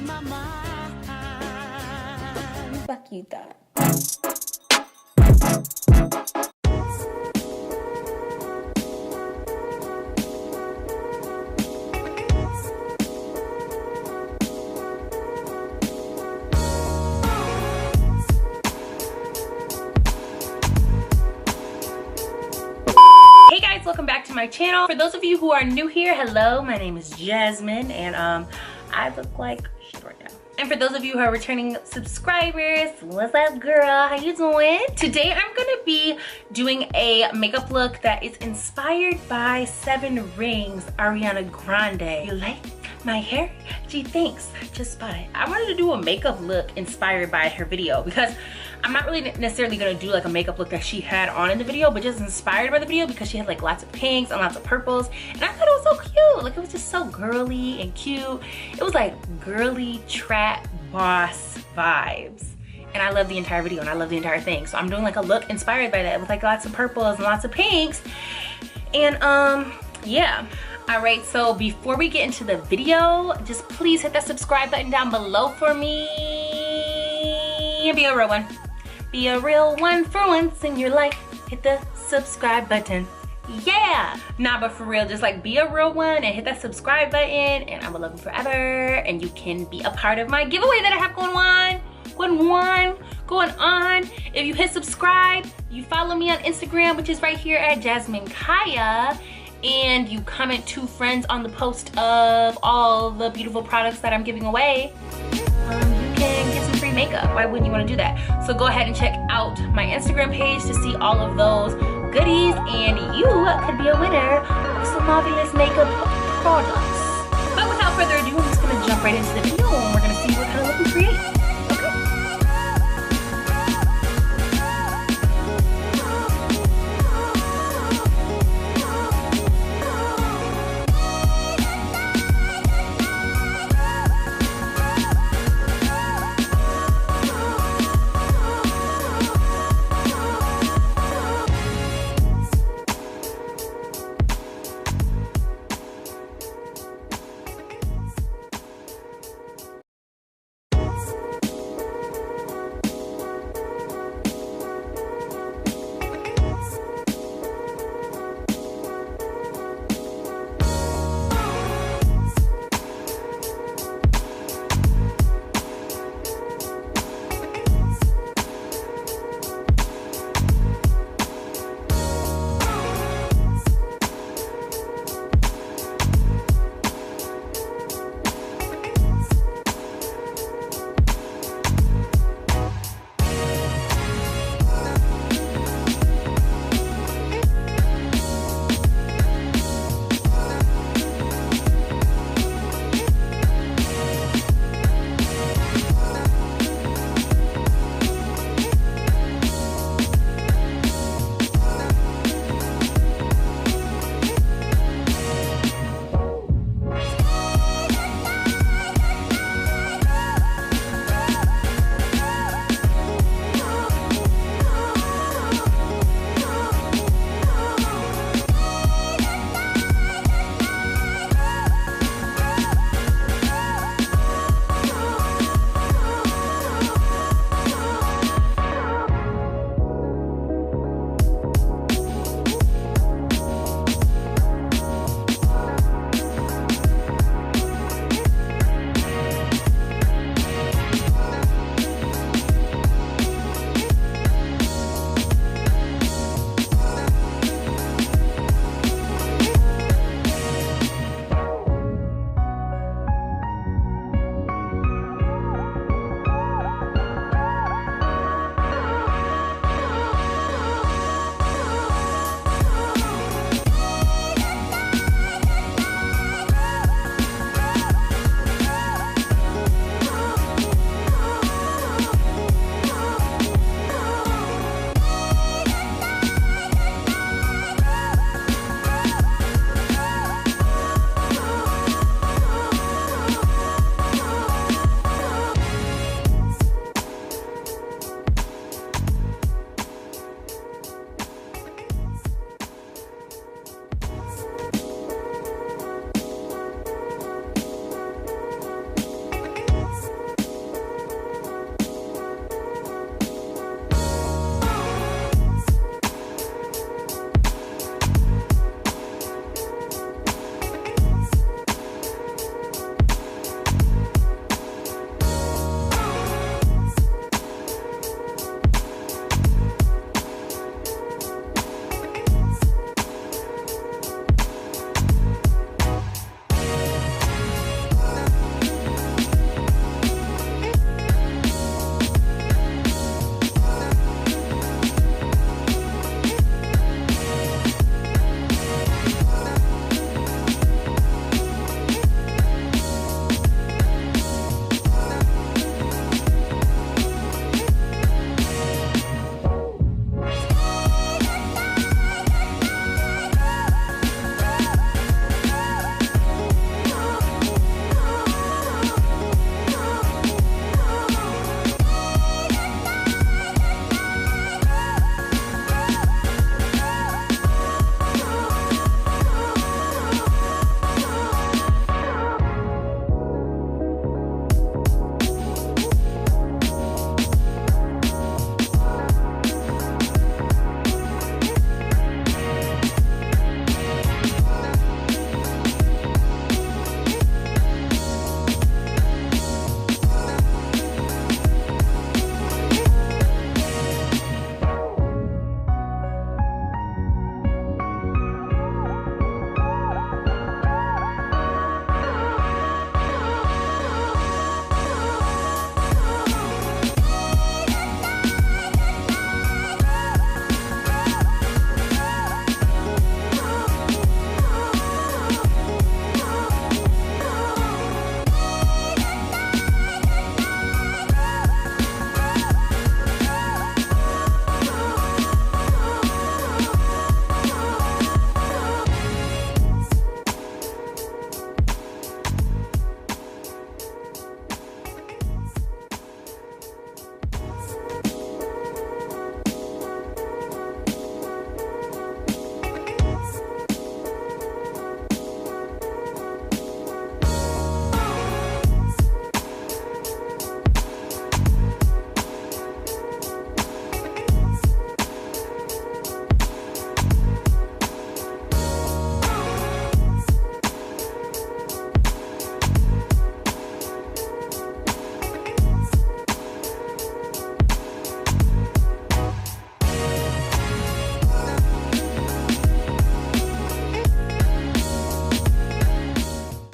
my mind. Fuck you thought. Hey guys, welcome back to my channel. For those of you who are new here, hello, my name is Jasmine, and I look like shit right now. And for those of you who are returning subscribers, what's up girl, how you doing? Today I'm gonna be doing a makeup look that is inspired by 7 Rings, Ariana Grande. You like my hair? Gee, thanks, just bought it. I wanted to do a makeup look inspired by her video because I'm not really necessarily gonna do like a makeup look that she had on in the video, but just inspired by the video because she had like lots of pinks and lots of purples, and I thought it was so cute. Like, it was just so girly and cute. It was like girly trap boss vibes, and I love the entire video and I love the entire thing. So I'm doing like a look inspired by that with like lots of purples and lots of pinks, and yeah. All right, so before we get into the video, just please hit that subscribe button down below for me and be a real one. Be a real one for once in your life. Hit the subscribe button. Yeah. Nah, but for real, just like be a real one and hit that subscribe button, and I will love you forever. And you can be a part of my giveaway that I have going on. If you hit subscribe, you follow me on Instagram, which is right here at jazminekiah, and you comment 2 friends on the post of all the beautiful products that I'm giving away, you can get some free makeup. Why wouldn't you want to do that? So go ahead and check out my Instagram page to see all of those goodies, and you could be a winner of some marvelous makeup products.